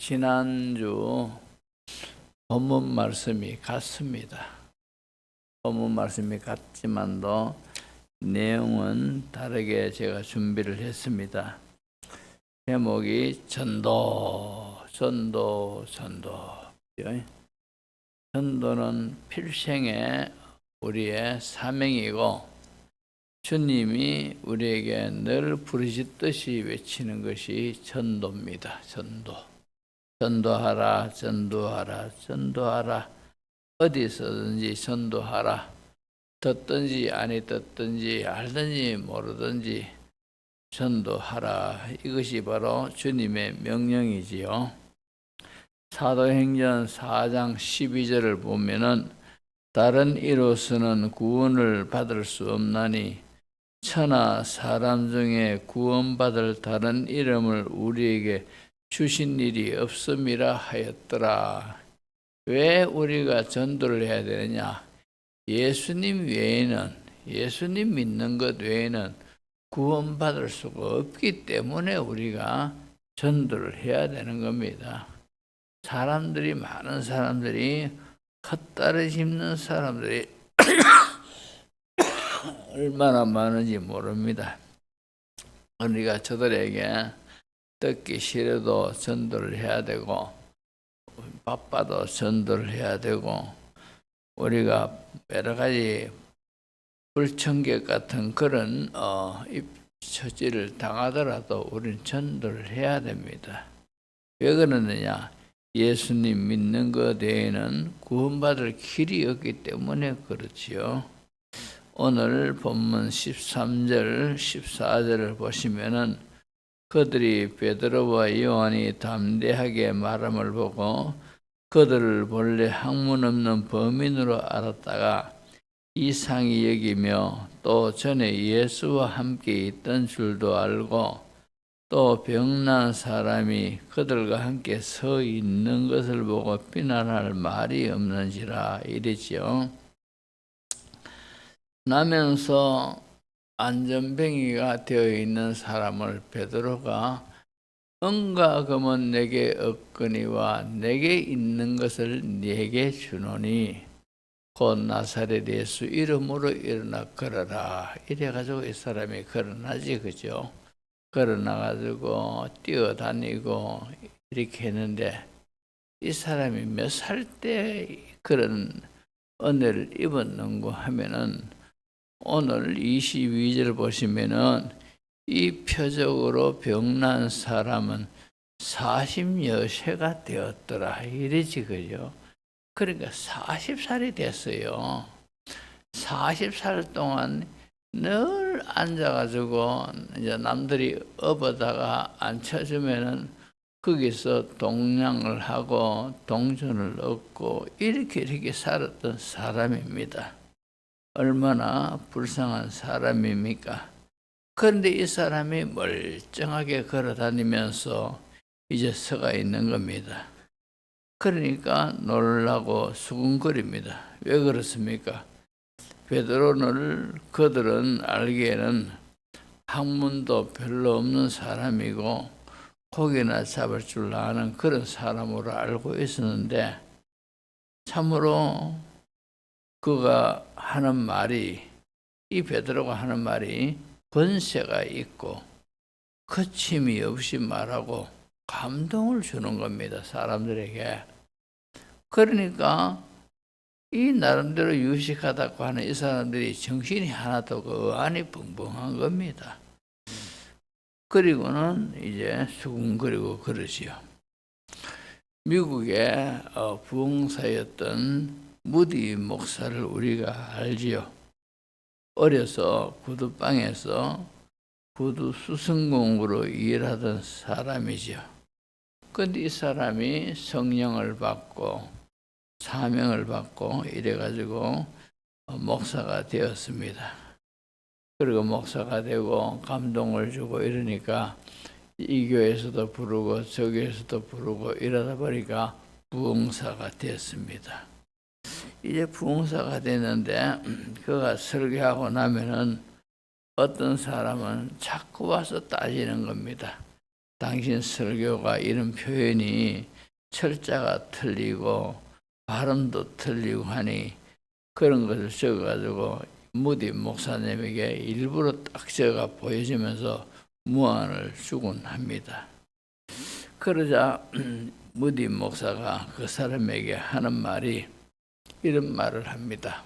지난주 본문 말씀이 같습니다. 본문 말씀이 같지만도 내용은 다르게 제가 준비를 했습니다. 제목이 전도. 전도는 필생의 우리의 사명이고 주님이 우리에게 늘 부르짖듯이 외치는 것이 전도입니다. 전도하라. 어디서든지 전도하라. 듣든지 아니 듣든지 알든지 모르든지 전도하라. 이것이 바로 주님의 명령이지요. 사도행전 4장 12절을 보면은 다른 이로서는 구원을 받을 수 없나니 천하 사람 중에 구원받을 다른 이름을 우리에게 주신 일이 없음이라 하였더라. 왜 우리가 전도를 해야 되느냐? 예수님 믿는 것 외에는 구원받을 수가 없기 때문에 우리가 전도를 해야 되는 겁니다. 많은 사람들이 헛다리 짚는 사람들이 얼마나 많은지 모릅니다. 우리가 저들에게 듣기 싫어도 전도를 해야 되고 바빠도 전도를 해야 되고 우리가 여러 가지 불청객 같은 그런 처지를 당하더라도 우리는 전도를 해야 됩니다. 왜 그러느냐? 예수님 믿는 것 외에는 구원받을 길이 없기 때문에 그렇지요. 오늘 본문 13절, 14절을 보시면은 그들이 베드로와 요한이 담대하게 말함을 보고 그들을 본래 학문 없는 범인으로 알았다가 이상히 여기며 또 전에 예수와 함께 있던 줄도 알고 또 병난 사람이 그들과 함께 서 있는 것을 보고 비난할 말이 없는지라 이랬지요. 나면서 안전뱅이가 되어 있는 사람을 베드로가 은과 금은 내게 없거니와 내게 있는 것을 네게 주노니 곧 나사렛 예수 이름으로 일어나 걸어라. 이래가지고 이 사람이 걸어나지, 그죠? 걸어나가지고 뛰어다니고 이렇게 했는데 이 사람이 몇 살 때 그런 은혜를 입었는고 하면은 오늘 22절 보시면은 이 표적으로 병난 사람은 40여 세가 되었더라. 이러지, 그죠? 그러니까 40살이 됐어요. 40살 동안 늘 앉아가지고 이제 남들이 업어다가 앉혀주면은 거기서 동냥을 하고 동전을 얻고 이렇게 살았던 사람입니다. 얼마나 불쌍한 사람입니까? 그런데 이 사람이 멀쩡하게 걸어다니면서 이제 서가 있는 겁니다. 그러니까 놀라고 수군거립니다. 왜 그렇습니까? 베드로를 그들은 알기에는 학문도 별로 없는 사람이고 고기나 잡을 줄 아는 그런 사람으로 알고 있었는데 참으로 그가 하는 말이, 이 베드로가 하는 말이 권세가 있고 거침이 없이 말하고 감동을 주는 겁니다. 사람들에게. 그러니까 이 나름대로 유식하다고 하는 이 사람들이 정신이 하나도 그 안이 벙벙한 겁니다. 그리고는 이제 수군거리고 그러지요. 미국의 부흥사였던 무디 목사를 우리가 알지요. 어려서 구두방에서 구두 수선공으로 일하던 사람이죠. 그런데 이 사람이 성령을 받고 사명을 받고 이래가지고 목사가 되었습니다. 그리고 목사가 되고 감동을 주고 이러니까 이 교회에서도 부르고 저 교회에서도 부르고 이러다 보니까 부흥사가 됐습니다. 이제 부흥사가 됐는데 그가 설교하고 나면은 어떤 사람은 자꾸 와서 따지는 겁니다. 당신 설교가 이런 표현이 철자가 틀리고 발음도 틀리고 하니 그런 것을 적어가지고 무디 목사님에게 일부러 딱 적어 보여주면서 무안을 주곤 합니다. 그러자 무디 목사가 그 사람에게 하는 말이 이런 말을 합니다.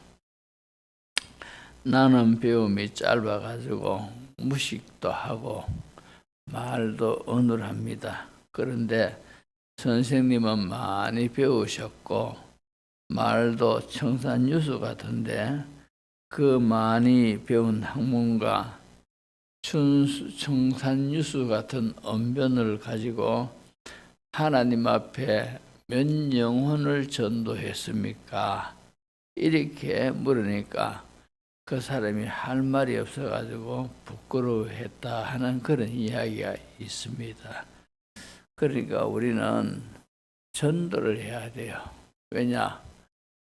나는 배움이 짧아가지고 무식도 하고 말도 어눌합니다. 그런데 선생님은 많이 배우셨고 말도 청산유수 같은데 그 많이 배운 학문과 청산유수 같은 언변을 가지고 하나님 앞에 몇 영혼을 전도했습니까? 이렇게 물으니까 그 사람이 할 말이 없어가지고 부끄러워했다 하는 그런 이야기가 있습니다. 그러니까 우리는 전도를 해야 돼요. 왜냐?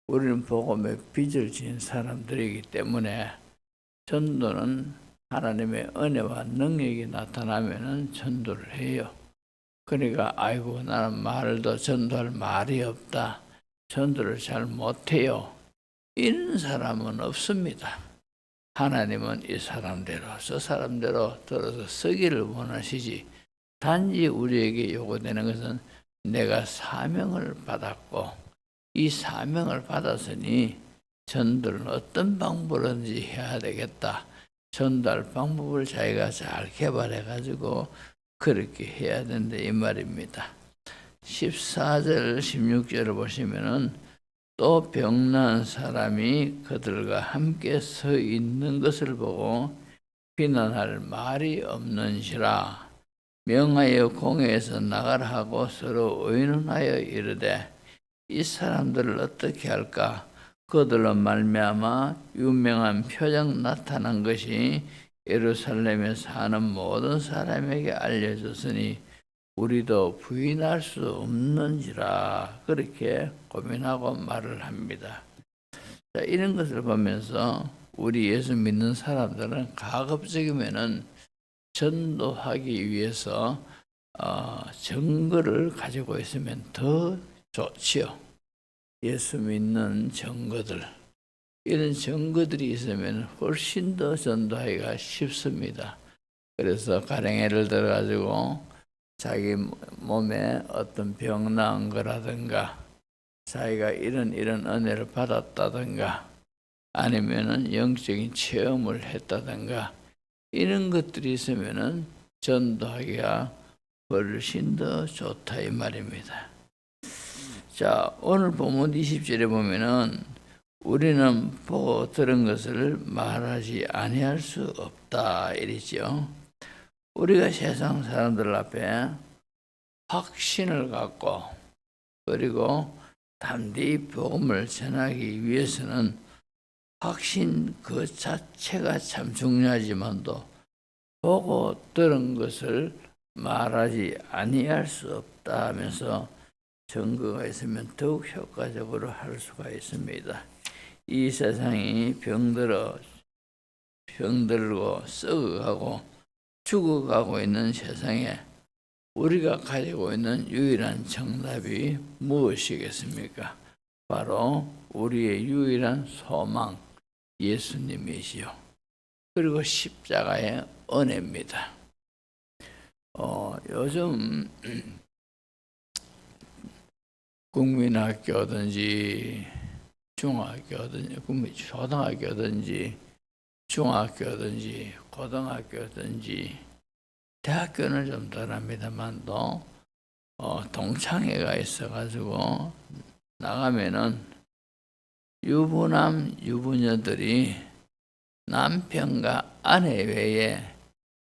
우리는 복음의 빚을 지은 사람들이기 때문에 전도는 하나님의 은혜와 능력이 나타나면은 전도를 해요. 그러니까 아이고 나는 말도 전도할 말이 없다. 전도를 잘 못해요. 이런 사람은 없습니다. 하나님은 이 사람대로 저 사람대로 들어서 쓰기를 원하시지 단지 우리에게 요구되는 것은 내가 사명을 받았고 이 사명을 받았으니 전도를 어떤 방법으로든지 해야 되겠다. 전도할 방법을 자기가 잘 개발해가지고 그렇게 해야 된다 이 말입니다. 14절 16절을 보시면은 또 병난 사람이 그들과 함께 서 있는 것을 보고 비난할 말이 없는지라 명하여 공회에서 나가라 하고 서로 의논하여 이르되 이 사람들을 어떻게 할까? 그들로 말미암아 유명한 표적 나타난 것이 예루살렘에 사는 모든 사람에게 알려졌으니 우리도 부인할 수 없는지라 그렇게 고민하고 말을 합니다. 자, 이런 것을 보면서 우리 예수 믿는 사람들은 가급적이면은 전도하기 위해서 증거를 가지고 있으면 더 좋지요. 예수 믿는 증거들. 이런 증거들이 있으면 훨씬 더 전도하기가 쉽습니다. 그래서 가령 예를 들어가지고 자기 몸에 어떤 병 나은 거라든가 자기가 이런 은혜를 받았다든가 아니면은 영적인 체험을 했다든가 이런 것들이 있으면은 전도하기가 훨씬 더 좋다 이 말입니다. 자, 오늘 본문 20절에 보면은 우리는 보고 들은 것을 말하지 아니할 수 없다 이랬죠. 우리가 세상 사람들 앞에 확신을 갖고 그리고 담대히 복음을 전하기 위해서는 확신 그 자체가 참 중요하지만도 보고 들은 것을 말하지 아니할 수 없다 하면서 증거가 있으면 더욱 효과적으로 할 수가 있습니다. 이 세상이 병들고 썩어가고 죽어가고 있는 세상에 우리가 가지고 있는 유일한 정답이 무엇이겠습니까? 바로 우리의 유일한 소망 예수님이시요. 그리고 십자가의 은혜입니다. 요즘 국민학교든지 중학교든지 초등학교든지 중학교든지 고등학교든지 대학교는 좀 덜합니다만도 동창회가 있어가지고 나가면은 유부남 유부녀들이 남편과 아내 외에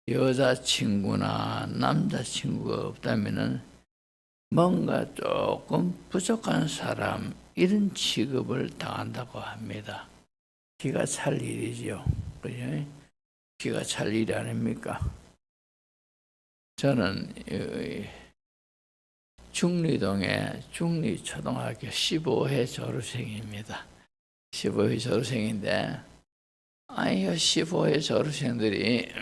여자친구나 남자친구가 없다면은 뭔가 조금 부족한 사람 이런 취급을 당한다고 합니다. 기가 찰 일이죠. 그죠? 기가 찰 일이 아닙니까? 저는 중리동의 중리초등학교 15회 졸업생입니다. 15회 졸업생인데 15회 졸업생들이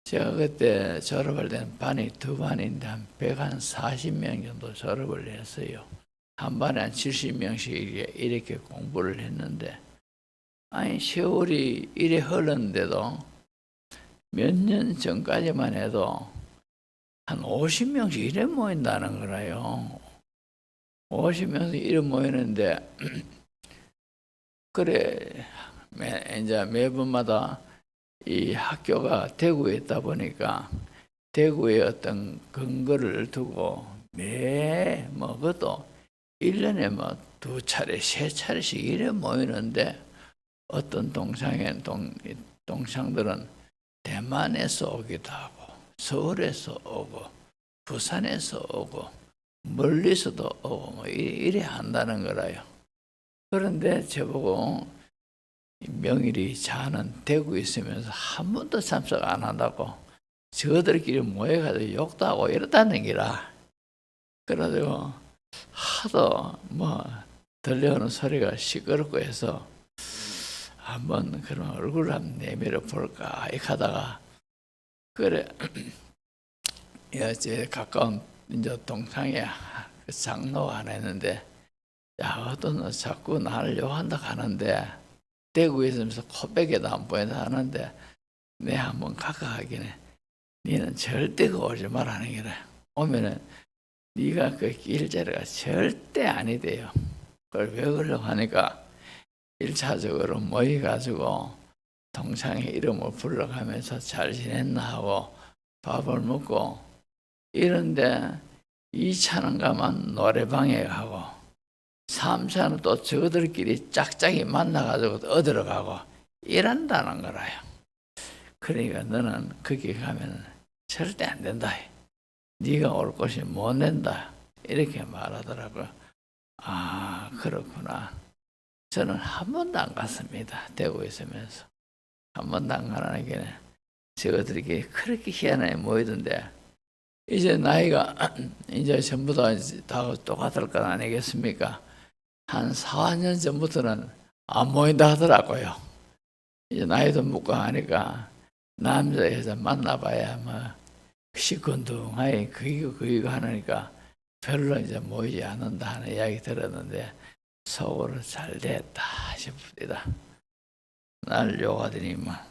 제가 그때 졸업할 때는 반이 두 반인데 한 140명 정도 졸업을 했어요. 한 반에 한 70명씩 이렇게 공부를 했는데, 아니 세월이 이래 흘렀는데도 몇 년 전까지만 해도 한 50명씩 이래 모인다는 거라요. 50명씩 이래 모이는데 그래 이제 매번마다 이 학교가 대구에 있다 보니까 대구에 어떤 근거를 두고 그것도 1년에 뭐 2차례, 3차례씩 이래 모이는데 어떤 동창들은 대만에서 오기도 하고 서울에서 오고 부산에서 오고 멀리서도 오고 뭐 이래 한다는 거라요. 그런데 저보고 명일이 자는 대구에 있으면서 한 번도 참석 안 한다고 저들끼리 모여가지고 욕도 하고 이러다는 기라. 그래가지고 하도 뭐 들려오는 소리가 시끄럽고 해서 한번 그런 얼굴을 한번 내밀어 볼까 이렇게 하다가 그래 제 가까운 이제 동창회 장로가 하나 했는데 야 어떤 자꾸 나를 욕한다 하는데 대구에 있으면서 코백에도 안 보인다 하는데 내 한번 가까하긴 해. 니는 절대 그 오지 말라는 게래. 오면은 네가 그 길자리가 절대 아니 돼요. 그걸 왜 그러려고 하니까 1차적으로 모여가지고 동창회 이름을 불러가면서 잘 지냈나 하고 밥을 먹고 이런데 2차는 가면 노래방에 가고 3차는 또 저들끼리 짝짝이 만나가지고 어디로 가고 이런다는 거라요. 그러니까 너는 거기 가면 절대 안 된다. 네가 올 곳이 못 낸다. 이렇게 말하더라고요. 아 그렇구나. 저는 한 번도 안 갔습니다. 대구에 있으면서. 한 번도 안 가는 게 저들이 그렇게 희한하게 모이던데 이제 나이가 이제 전부 다 똑같을 건 아니겠습니까? 한 4, 5년 전부터는 안 모인다 하더라고요. 이제 나이도 먹고 하니까 남자 여자 만나봐야 뭐 시큰둥하게 그이고 하니까 별로 이제 모이지 않는다 하는 이야기 들었는데 속으로 잘 됐다 싶습니다. 날 욕하더니만.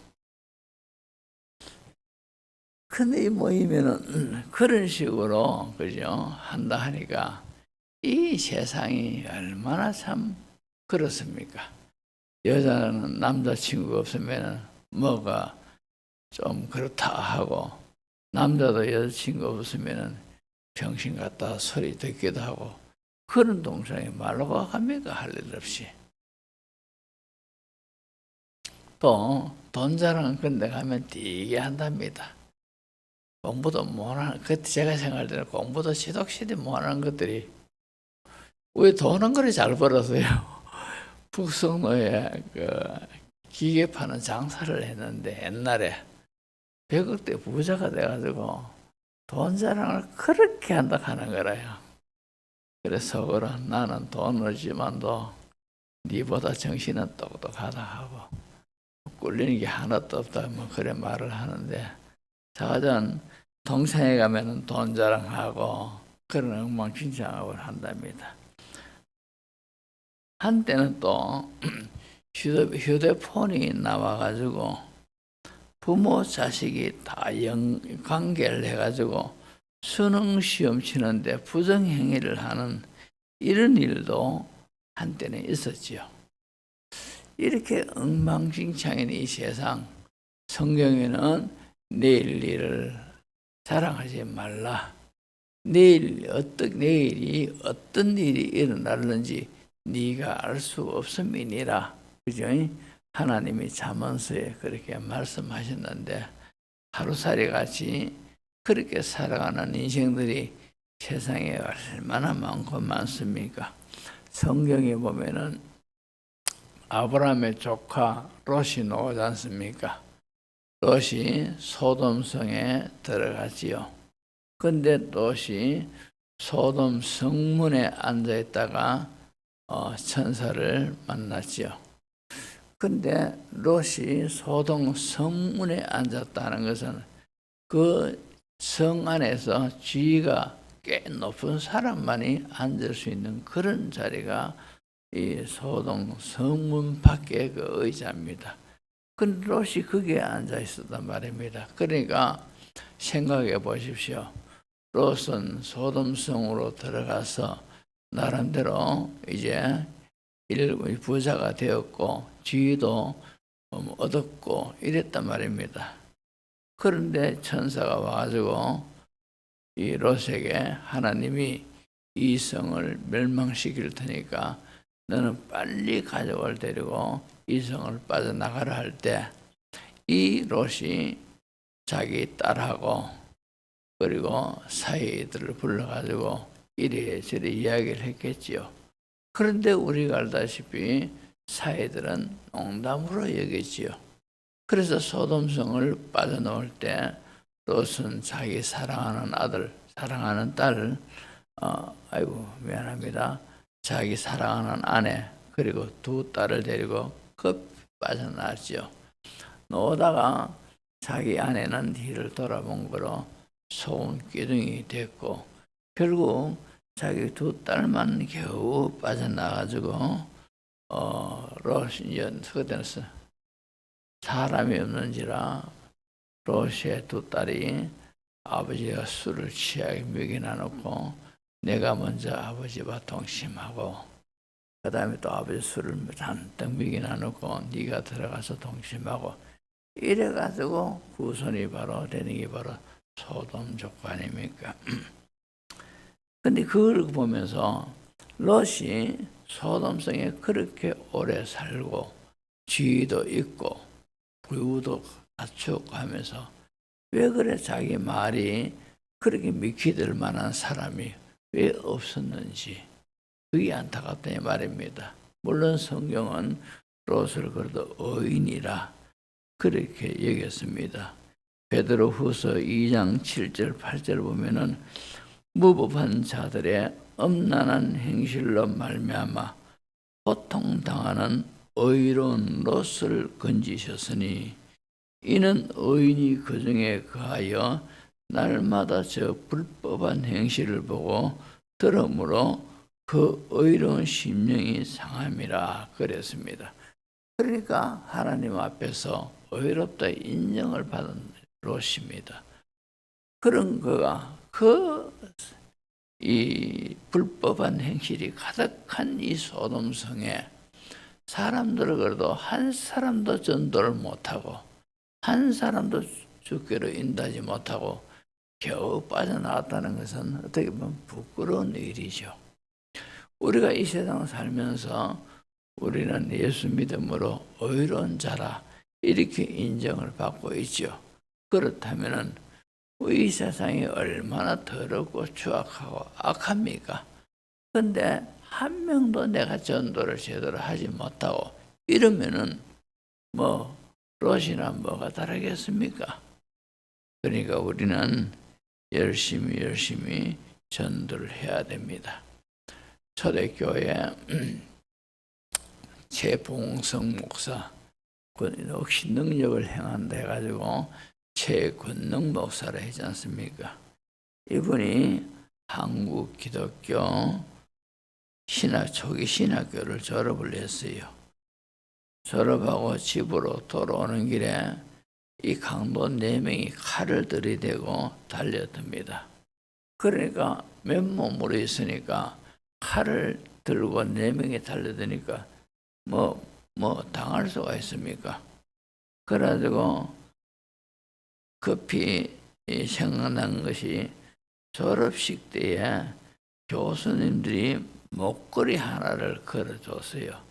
근데 이 모이면은 그런 식으로 그죠 한다 하니까 이 세상이 얼마나 참 그렇습니까? 여자는 남자친구가 없으면 뭐가 좀 그렇다 하고 남자도 여자친구 없으면 병신 같다 소리 듣기도 하고 그런 동생이 말로가 갑니까? 할 일 없이. 또 돈 자랑 그런 데 가면 되게 한답니다. 공부도 못하는, 그때 제가 생각할 때는 공부도 시독시대 못하는 것들이 왜 돈은 그리 잘 벌었어요. 북성로에 그 기계 파는 장사를 했는데 옛날에 100억대 부자가 돼가지고 돈 자랑을 그렇게 한다 하는 거라요. 그래서 나는 돈 없지만도 니보다 정신은 똑똑하다 하고 꿀리는 게 하나도 없다 뭐 그래 말을 하는데 자전 동생에 가면은 돈 자랑하고 그런 엉망진창을 한답니다. 한때는 또 휴대폰이 나와가지고 부모 자식이 다 관계를 해가지고 수능 시험 치는데 부정행위를 하는 이런 일도 한때는 있었지요. 이렇게 엉망진창인 이 세상, 성경에는 내일 일을 자랑하지 말라. 내일이 어떤 일이 일어날는지 네가 알 수 없음이니라. 그죠? 하나님이 잠언서에 그렇게 말씀하셨는데 하루살이 같이 그렇게 살아가는 인생들이 세상에 얼마나 많고 많습니까? 성경에 보면은 아브라함의 조카 롯이 나오지 않습니까? 롯이 소돔성에 들어갔지요. 근데 롯이 소돔 성문에 앉아있다가 천사를 만났지요. 근데 롯이 소돔 성문에 앉았다는 것은 그 성 안에서 지위가 꽤 높은 사람만이 앉을 수 있는 그런 자리가 이 소돔 성문 밖에 그 의자입니다. 근데 롯이 거기에 앉아 있었단 말입니다. 그러니까 생각해 보십시오. 롯은 소돔 성으로 들어가서 나름대로 이제 부자가 되었고 지위도 얻었고 이랬단 말입니다. 그런데 천사가 와가지고 이 롯에게 하나님이 이 성을 멸망시킬 테니까 너는 빨리 가족을 데리고 이 성을 빠져나가라 할 때 이 롯이 자기 딸하고 그리고 사이들을 불러가지고 이래저래 이야기를 했겠지요. 그런데 우리가 알다시피 사이들은 농담으로 여겼지요. 그래서 소돔성을 빠져나올 때 롯은 자기 사랑하는 아들, 사랑하는 딸, 아이고 미안합니다. 자기 사랑하는 아내 그리고 두 딸을 데리고 급히 빠져나왔죠. 오다가 자기 아내는 뒤를 돌아본 거로 소금 기둥이 됐고 결국 자기 두 딸만 겨우 빠져나가지고 롯이 그때는 사람이 없는지라 롯의 두 딸이 아버지가 술을 취하게 먹이나 놓고 내가 먼저 아버지와 동침하고 그 다음에 또 아버지 술을 잔뜩 먹이나 놓고 네가 들어가서 동침하고 이래가지고 후손이 바로 되는 게 바로 소돔 족보 아닙니까? 근데 그걸 보면서 롯이 소돔성에 그렇게 오래 살고 지위도 있고 부유도 갖추고 하면서 왜 그래 자기 말이 그렇게 믿기될 만한 사람이 왜 없었는지 그게 안타깝다는 말입니다. 물론 성경은 롯을 그래도 의인이라 그렇게 여겼습니다. 베드로후서 2장 7절 8절 보면은 무법한 자들의 엄난한 행실로 말미암아 고통당하는 의로운 롯을 건지셨으니 이는 의인이 그 중에 거하여 날마다 저 불법한 행실을 보고 들으므로 그 의로운 심령이 상함이라 그랬습니다. 그러니까 하나님 앞에서 의롭다 인정을 받은 롯입니다. 그런 그가 이 불법한 행실이 가득한 이 소돔성에 사람들을 그래도 한 사람도 전도를 못하고 한 사람도 주께로 인도하지 못하고 겨우 빠져나왔다는 것은 어떻게 보면 부끄러운 일이죠. 우리가 이 세상 살면서 우리는 예수 믿음으로 의로운 자라 이렇게 인정을 받고 있죠. 그렇다면 이 세상이 얼마나 더럽고 추악하고 악합니까? 근데 한 명도 내가 전도를 제대로 하지 못하고 이러면은 롯이나 뭐가 다르겠습니까? 그러니까 우리는 열심히 전도를 해야 됩니다. 초대교회 최봉성 목사 역시 능력을 행한다 해가지고 최근능 목사를 하지 않습니까? 이분이 한국 기독교 초기 신학교를 졸업을 했어요. 졸업하고 집으로 돌아오는 길에 이 강도 4명이 칼을 들이대고 달려듭니다. 그러니까 맨몸으로 있으니까 칼을 들고 4명이 달려드니까 당할 수가 있습니까? 그래가지고 급히 생각난 것이 졸업식 때에 교수님들이 목걸이 하나를 걸어줬어요.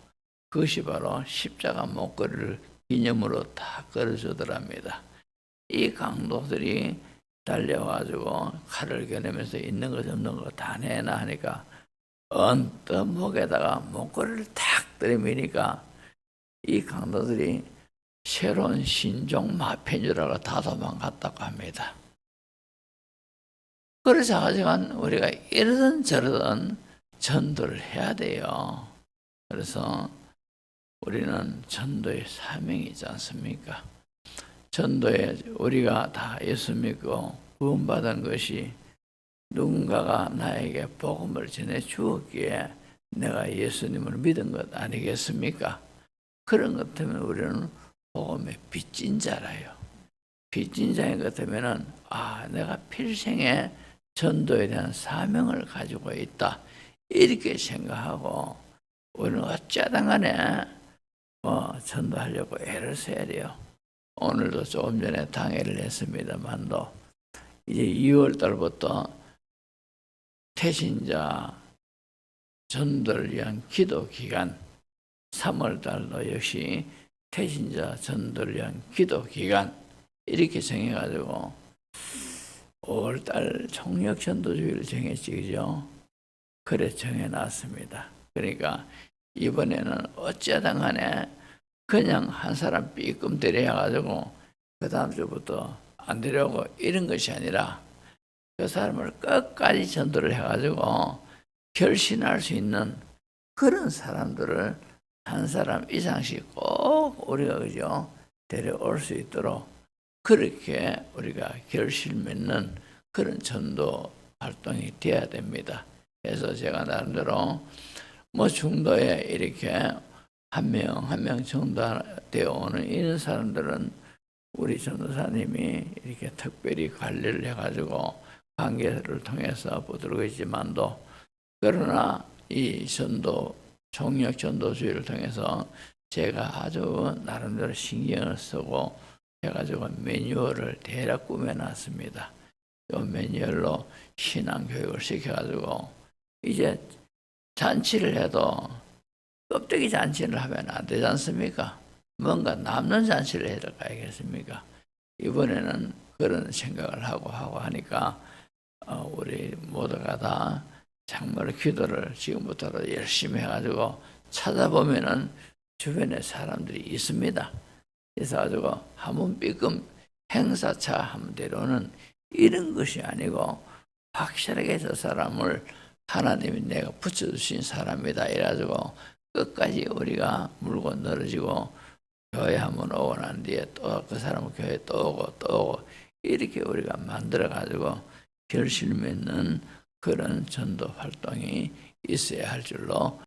그것이 바로 십자가 목걸이를 기념으로 다 걸어주더랍니다. 이 강도들이 달려와가지고 칼을 겨누면서 있는 것 없는 거 다 내놔 하니까 언뜻 목에다가 목걸이를 탁 들이미니까 이 강도들이 새로운 신종 마피인 줄 알고 다 도망갔다고 합니다. 그래서 하지만 우리가 이러든 저러든 전도를 해야 돼요. 그래서 우리는 전도의 사명이지 않습니까? 전도에 우리가 다 예수 믿고 구원받은 것이 누군가가 나에게 복음을 전해 주었기에 내가 예수님을 믿은 것 아니겠습니까? 그런 것 때문에 우리는 복음의 빚진 자라요. 빚진 자인 것 때문에는 내가 필생에 전도에 대한 사명을 가지고 있다. 이렇게 생각하고 우리는 어찌하든 간에 전도하려고 애를 써야 돼요. 오늘도 조금 전에 당회를 했습니다만도 이제 2월 달부터 태신자 전도를 위한 기도 기간, 3월 달도 역시 태신자 전도를 위한 기도 기간 이렇게 정해가지고 5월 달 총력 전도주의를 정했지, 그죠? 그래 정해놨습니다. 그러니까 이번에는 어찌하든 간에 그냥 한 사람 삐끔 데려가지고 그 다음 주부터 안 데려오고 이런 것이 아니라 그 사람을 끝까지 전도를 해가지고 결신할 수 있는 그런 사람들을 한 사람 이상씩 꼭 우리가 그죠 데려올 수 있도록 그렇게 우리가 결실 맺는 그런 전도 활동이 되어야 됩니다. 그래서 제가 나름대로 중도에 이렇게 한 명 한 명 전도되어 오는 이런 사람들은 우리 전도사님이 이렇게 특별히 관리를 해가지고 관계를 통해서 보도록 했지만도 그러나 이 전도 총력 전도주의를 통해서 제가 아주 나름대로 신경을 쓰고 해가지고 매뉴얼을 대략 꾸며놨습니다. 이 매뉴얼로 신앙교육을 시켜가지고 이제 잔치를 해도 껍데기 잔치를 하면 안 되지 않습니까? 뭔가 남는 잔치를 해야 될 거 아니겠습니까? 이번에는 그런 생각을 하고 하니까 우리 모두가 다 정말 기도를 지금부터 열심히 해가지고 찾아보면은 주변에 사람들이 있습니다. 그래서 가지고 한번 삐끔 행사차 한 대로는 이런 것이 아니고 확실하게 저 사람을 하나님이 내가 붙여주신 사람이다 이래가지고 끝까지 우리가 물고 늘어지고 교회 한번 오고 난 뒤에 또 그 사람은 교회 또 오고 이렇게 우리가 만들어가지고 결실 맺는 그런 전도 활동이 있어야 할 줄로